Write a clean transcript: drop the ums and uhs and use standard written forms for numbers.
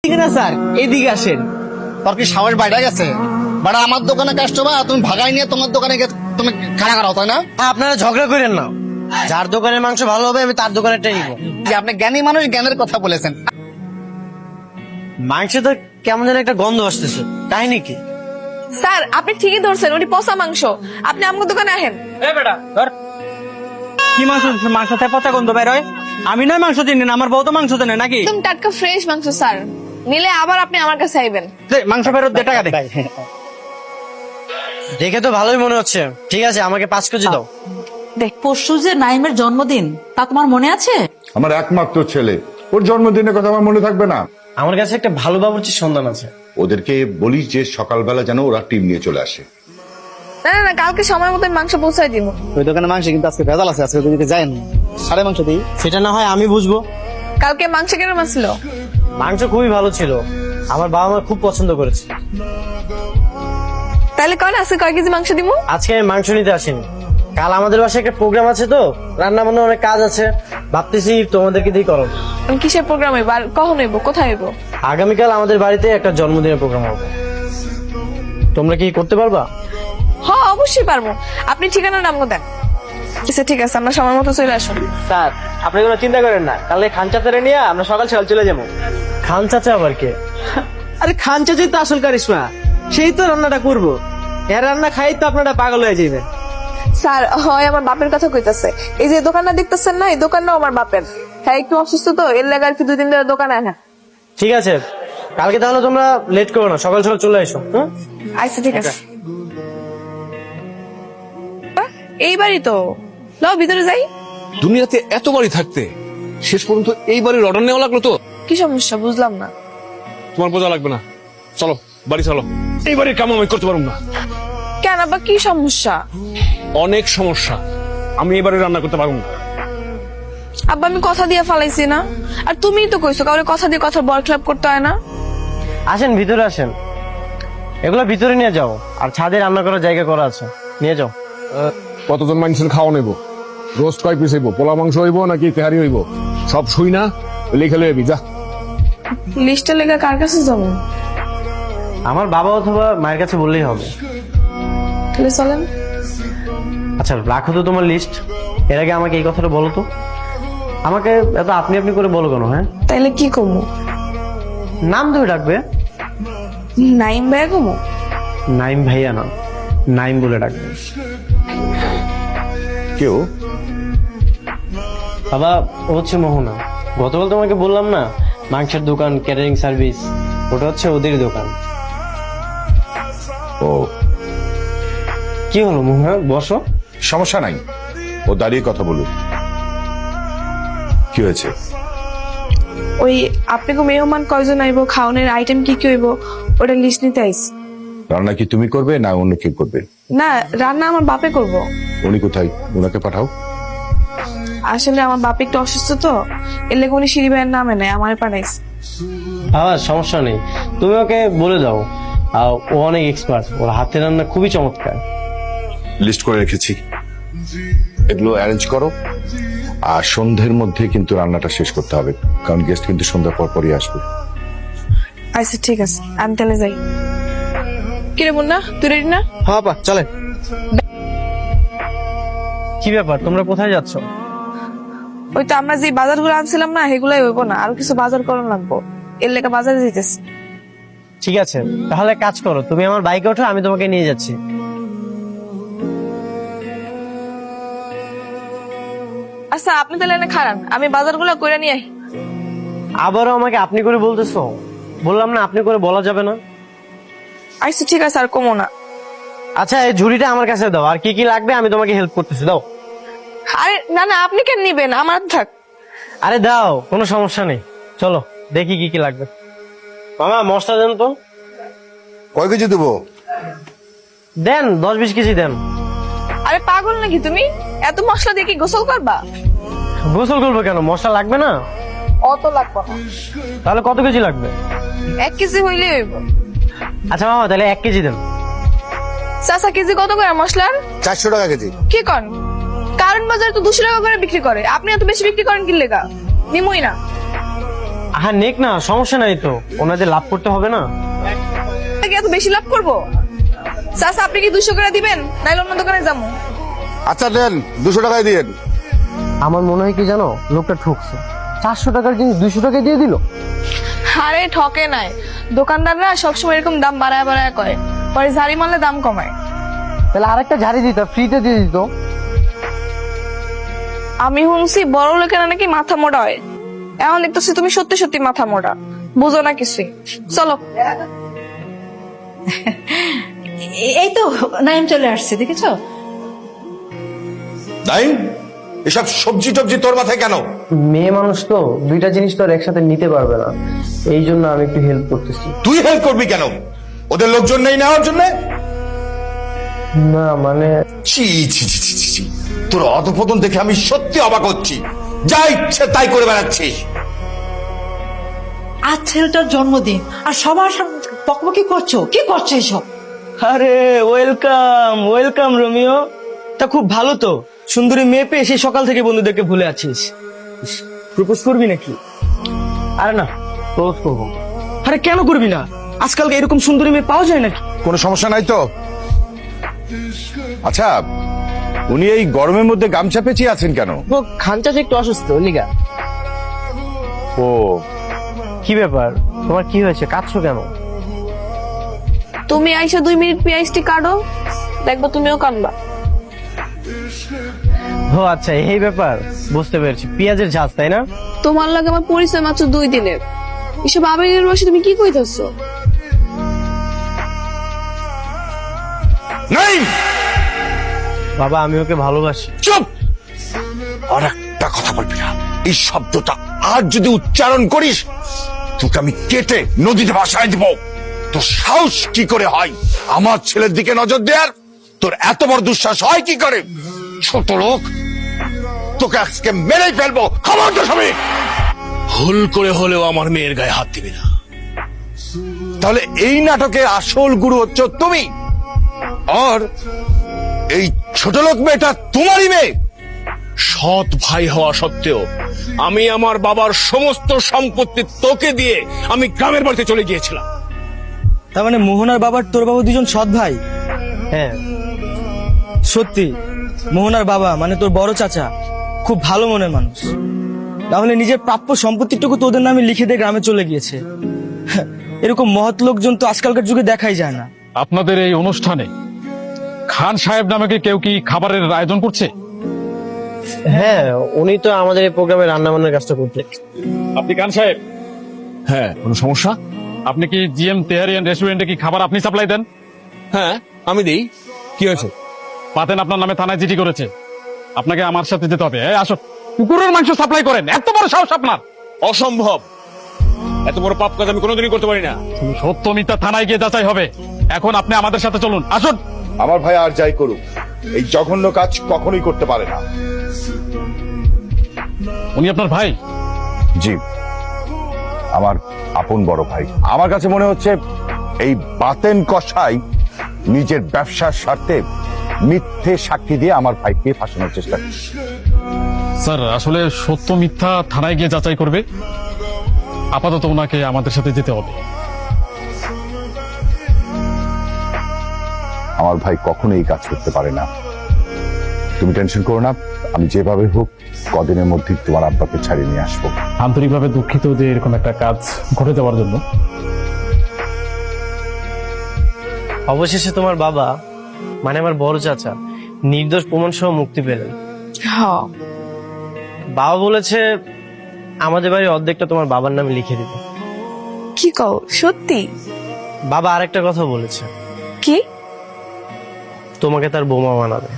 না স্যার, এদিকে আসেন। তোর কি সাহস বাইরে গেছে? বাড়া আমার দোকানে কাস্টমার তুমি ভাগাই নিয়ে তোমার দোকানে তুমি খাড়া খাড়াও, তাই না? আপনারা ঝগড়া করেন না, যার দোকানের মাংস ভালো হবে আমি তার দোকানেরটাই নিব। যে আপনি জ্ঞানী মানুষ, জ্ঞানের কথা বলেছেন। মাংসে তো কেমন যেন একটা গন্ধ আসতেছে, কাহিনী কি? স্যার আপনি ঠিকই ধরছেন, ওটি পচা মাংস। আপনি আমার দোকানে আহেন। বেটা ধর কি মাংস? মাংস থেকে পচা গন্ধ বের হয়? আমি নয় মাংস চিনি না, আমার বউ তো মাংস চেনে নাকি? একদম টাটকা ফ্রেশ মাংস স্যার, নিলে আবার আপনি আমার কাছে আইবেন। দে, মাংস ফেরত দে, টাকা দে। দেখে তো ভালোই মনে হচ্ছে। ঠিক আছে, আমাকে 5 কেজি দাও। দেখ, পরশু যে নাইমের জন্মদিন, তা তোমার মনে আছে? আমার একমাত্র ছেলে, ওর জন্মদিনের কথা আমার মনে থাকবে না? আমার কাছে একটা ভালো বাবুর্চির সন্ধান আছে। ওদেরকে বলিস যে সকালবেলা যেন ওরা টিম নিয়ে চলে আসে। না না না, কালকে সময় মতো মাংস পৌঁছাই দিব। ওই দোকানে মাংস কিন্তু আজকে ভেজাল আছে, আজকে যদি যায়েন সাড়ে মাংস দিই। সেটা না হয় আমি বুঝবো। কালকে মাংস কেরম ছিল? মাংস খুবই ভালো ছিল, আমার বাবা মা খুব পছন্দ করেছে। তাহলে কন আজকে কয় কেজি মাংস দিব? আজকে আমি মাংস নিতে আসিনি, কাল আমাদের বাসায় একটা প্রোগ্রাম আছে, তো রান্না বান্না অনেক কাজ আছে, ভাবতেছি তোমাদেরকে দিয়ে করো। কিসের প্রোগ্রাম হইব আর কখন হইব, কোথায় হইব? আগামীকাল আমাদের বাড়িতে একটা জন্মদিনের প্রোগ্রাম হবে, তোমরা কি করতে পারবা? হ্যাঁ অবশ্যই পারবো, আপনি ঠিকানা নাম দেন। আচ্ছা ঠিক আছে, আমরা সময় মতো চলে আসুন। স্যার আপনি কোনো চিন্তা করেন না, কালকে খান চাচারে নিয়ে আমরা সকাল সকাল চলে যাবো। খান চাচা আবার কে? আরে খান চাচাই তো আসল কারিশমা, সেই তো রান্নাটা করবো। এর রান্না খাই তো আপনারা পাগল হয়ে যাবেন। স্যার হয় আমার বাপের কথা কইতাছে। এই যে দোকানটা দেখতেছেন না, এই দোকানটাও আমার বাপের। হ্যাঁ একটু অসুস্থ তো, এর লাগে আর কি 2 দিন ধরে দোকানে আনা। ঠিক আছে, কালকে তাহলে তোমরা লেট করো না, সকাল সকাল চলে এসো। আচ্ছা ঠিক আছে। এই বাড়ি তো, লও ভিতরে যাই। দুনিয়াতে এত বাড়ি থাকতে শেষ পর্যন্ত এই বাড়ির অর্ডার নেওয়া লাগলো তো? কি সমস্যা বুঝলাম না। তোমার বোঝা লাগবে না, চলো বাড়ি চলো। এই বাড়ির কাম আমি করতে পারবো না। কেন আবার কি সমস্যা? অনেক সমস্যা, আমি এই বাড়ি রান্না করতে পারবো না। আব্বা আমি কথা দিয়ে ফালাইছি না, আর তুমিই তো কইছো কাউরে কথা দিয়ে কথা বল ক্লাব করতে হয় না। আসেন ভিতরে আসেন, এগুলো ভিতরে নিয়ে যাও, আর ছাদে রান্না করার জায়গা করা আছে, নিয়ে যাও। কতজন মানুষের খাওয়া নেবো? রোস্ট কয় পিস হইব? পোলা মাংস হইব নাকি তেহারি হইব? সব শুই না, লিখে লইবি যা। লিস্টে লেগে কার কাছে যাবো? আমার বাবা অথবা মায়ের কাছে বললেই হবে। তাহলে চলেন। আচ্ছা রাখো তো তোমার লিস্ট, এর আগে আমাকে এই কথাটা বলো তো। আমাকে এত আপনি আপনি করে বলো কেন? হ্যাঁ তাইলে কি করবো? নাম ধরে ডাকবে। নাইম ভাইয়া কমো? নাইম ভাইয়া না, নাইম বলে ডাকবে। কেউ? বাবা ও হচ্ছে মোহনা, গতকাল তোমাকে বললাম না মাংসের দোকান, ক্যাটারিং সার্ভিস, ওটা হচ্ছে ওদের দোকান। ও কি হলো মোহনা, বসো। সমস্যা নাই, ও দাঁড়িয়ে কথা বলুক। কি হয়েছে? ওই আপনাকে মেহমান কয়জন আইবো, খাওয়ানোর আইটেম কি কি হইব, ওটা লিস্ট নিতে আইস। রান্না কি তুমি করবে না অন্য কেউ করবে? না রান্না আমার বাপে করব। উনি কোথায়? ওনাকে পাঠাও। আসলে আমার বাপ একটু অসুস্থ তো, এর লেগে উনি সিঁড়ি ভাইয়ের নামে নেয়, আমার পাঠাইস। বাবা সমস্যা নেই, তুমি ওকে বলে দাও, ও অনেক এক্সপার্ট, ওর হাতের রান্না খুবই চমৎকার। লিস্ট করে রেখেছি, এগুলো অ্যারেঞ্জ করো। আর সন্ধ্যের মধ্যে কিন্তু রান্নাটা শেষ করতে হবে, কারণ গেস্ট কিন্তু সন্ধ্যার পর পরই আসবে। আচ্ছা ঠিক আছে, আমি তাহলে যাই। কিরে মুন্না, তুই রেডি না? হ্যাঁ পা চলে। কি ব্যাপার, তোমরা কোথায় যাচ্ছ? ওই তো আমরা যে বাজারগুলো আনছিলাম না, সেগুলাই হইব না, আরো কিছু বাজার করার লাগবো, এর লেগে বাজারে যেতেছি। ঠিক আছে তাহলে কাজ করো, তুমি আমার বাইকে ওঠো, আমি তোমাকে নিয়ে যাচ্ছি। আচ্ছা আপনি তাহলে এনে খারান, আমি বাজারগুলো কইরা নিয়ে আই। আবারও আমাকে আপনি করে বলতেছো? বললাম না আপনি করে বলা যাবে না। আচ্ছা ঠিক আছে, আর কমো না। আচ্ছা এই ঝুড়িটা আমার কাছে দাও, আর কি কি লাগবে আমি তোমাকে হেল্প করতেছি, দাও। আরে না না, আপনি কেন নিবেন, আমার থাক। আরে দাও, কোনো সমস্যা নেই, চলো দেখি কি কি লাগবে। মামা মশলা দেন তো। কয় কেজি দেবো? দেন 10-20 কেজি দেন। আরে পাগল নাকি তুমি, এত মশলা দিয়ে কি গোসল করবা? গোসল করবো কেন, মশলা লাগবে না? অত লাগবে না। তাহলে কত কেজি লাগবে? 1 কেজি হইলে হইব। আচ্ছা মামা তাহলে 1 কেজি দেন। চাচা কেজি কত করে মশলার? 400 টাকা কেজি। কি কন, কারণ বাজারে তো 200 টাকা করে বিক্রি করে, আপনি এত বেশি বিক্রি করেন কি লেগা? নিমই না। হ্যাঁ নেক না, সমস্যা নাই তো, ওনাদের লাভ করতে হবে না। কি এত বেশি লাভ করবো? চাচা আপনি কি 200 করে দিবেন, নাইলে অন্য দোকানে যাবো। আচ্ছা দেন 200 টাকায় দিয়েন। আমার মনে হয় কি জানো, লোকটা ঠকছে। 400 টাকার জিনিস 200 টাকায় দিয়ে দিল। আরে ঠকে নাই, দোকানদাররা সবসময় এরকম দাম বাড়ায় বাড়ায় কয়, পরে ঝাড়ি মারলে দাম কমায়। তাহলে আরেকটা ঝাড়ি দিত, ফ্রিতে দিয়ে দিত। আমি শুনছি বড় লোকেরা নাকি মাথা মোটা হয়, এখন দেখতেছি তুমি সত্যি সত্যি মাথা মোটা, বুঝো না কিছুই। চলো। এই তো নাইম চলে আসছে, দেখেছো? নাইম, এসব সবজি টবজি তোর মাথায় কেন? মেয়ে মানুষ তো, দুইটা জিনিস তো আর একসাথে নিতে পারবে না, এই জন্য আমি একটু হেল্প করতেছি। তুই হেল্প করবি কেন? ওদের লোকজন নেই নেওয়ার জন্য? না মানে ছি ছি ছি ছি ছি, ছি। তোর অধপতন দেখে আমি সত্যি অবাক হচ্ছি। যা ইচ্ছে তাই করে বেড়াচ্ছিস। আজ ছেলেটার জন্মদিন আর সবার সামনে বকবকি করছো, কি করছো এসব? আরে ওয়েলকাম ওয়েলকাম রোমিও। তা খুব ভালো তো, সুন্দরী মেয়ে পেয়ে সেই সকাল থেকে বন্ধুদেরকে ভুলে আছিস। প্রপোজ করবি নাকি? আরে না, ক্লোজ করবো। আরে কেন করবি না? আজকাল এরকম সুন্দরী মেয়ে পাওয়া যায় নাকি? কোনো সমস্যা নাই তো? আচ্ছা, উনি এই গরমের মধ্যে গামছা পেঁচিয়ে আছেন কেন? ও খানচাচ একটু অসুস্থ, লিগা। ও, কি ব্যাপার, তোমার কি হয়েছে, কাঁদছো কেন? তুমি আইসা 2 মিনিট পেঁয়াজটি কাটো, দেখবো তুমিও কাটবা। ও আচ্ছা, এই ব্যাপার, বুঝতে পেরেছি। পেঁয়াজের ঝাঁজ, তাই না? তোমার লাগে আমার পরিচয় মাত্র 2 দিনের, এসব আবেগের বসে তুমি কি কইতাছো? নাইম, বাবা আমি ওকে ভালোবাসি। চুপ! আর একটা কথা বলবি না। এই শব্দটা আর যদি উচ্চারণ করিস, তোকে আমি কেটে নদীতে ভাসায় দিব। তোর সাহস কি করে হয় আমার ছেলের দিকে নজর দেয়ার? তোর এত বড় দুঃসাহস হয় কি করে? ছোট লোক, তোকে আজকে মেরেই ফেলবো। খবর তো সবই। ভুল করে হলেও আমার মেয়ের গায়ে হাত দিবি না। তাহলে এই নাটকের আসল গুরু হচ্ছে তুমি, আর এই ছোট লোক মেয়েটা তোমারই মেয়ে। সৎ ভাই হওয়া সত্ত্বেও আমি আমার বাবার সমস্ত সম্পত্তি তোকে দিয়ে আমি গ্রামের বাড়িতে চলে গিয়েছিলাম। তার মানে মোহনার বাবার তোর বাবা দুজন সৎ ভাই? হ্যাঁ সত্যি, মোহনার বাবা মানে তোর বড় চাচা খুব ভালো মনের মানুষ। তাহলে নিজের প্রাপ্য সম্পত্তিটুকু তোদের নামে লিখে দিয়ে গ্রামে চলে গিয়েছে। এরকম মহৎ লোকজন তো আজকালকার যুগে দেখাই যায় না। আপনাদের এই অনুষ্ঠানে খান সাহেব নামে কেউ কি খাবারের আয়োজন করছে? হ্যাঁ, উনি তো আমাদের এই প্রোগ্রামে রান্না বান্নার কাজটা করতে। আপনি খান সাহেব? হ্যাঁ, কোনো সমস্যা? আপনি কি জিএম তেহারিয়ান রেস্টুরেন্টে কি খাবার আপনি সাপ্লাই দেন? হ্যাঁ আমি দিই, কি হয়েছে? পাতেন আপনার নামে থানায় চিঠি করেছে, আপনাকে আমার সাথে যেতে হবে। এই আসো, কুকুরের মাংস সাপ্লাই করেন, এত বড় সাহস আপনার? অসম্ভব, এত বড় পাপ কাজ আমি কোনোদিনই করতে পারি না। সত্য মিথ্যা থানায় গিয়ে যাচাই হবে। এখন আপনি আমাদের সাথে চলুন, আসুন। আমার ভাই আর যাই করুক, এই জঘন্য কাজ কখনোই করতে পারে না। উনি আপনার ভাই? জি, আমার আপন বড় ভাই। আমার কাছে মনে হচ্ছে এই বাতেন কসাই নিজের ব্যবসার স্বার্থে মিথ্যে সাক্ষী দিয়ে আমার ভাইকে ফাঁসানোর চেষ্টা করছে। স্যার, আসলে সত্য মিথ্যা থানায় গিয়ে যাচাই করবে। আপাতত ওনাকে আমাদের সাথে যেতে হবে। আমার ভাই কখনো এই কাজ করতে পারে না। তুমি টেনশন করো না, আমি যেভাবে হোক কদিনের মধ্যে তোমার আব্বাকে ছাড়িয়ে নিয়ে আসবো। আন্তরিকভাবে দুঃখিত যে এরকম একটা কাজ ঘটে যাওয়ার জন্য। অবশেষে তোমার বাবা মানে আমার বড় চাচা নির্দোষ প্রমাণ সহ মুক্তি পেলেন। হ্যাঁ, বাবা বলেছে আমাদের বাড়ির অর্ধেকটা তোমার বাবার নামে লিখে দিতে। কি কও সত্যি? বাবা আরেকটা কথা বলেছে, কি? তোমাকে তার বোমা বানাবে।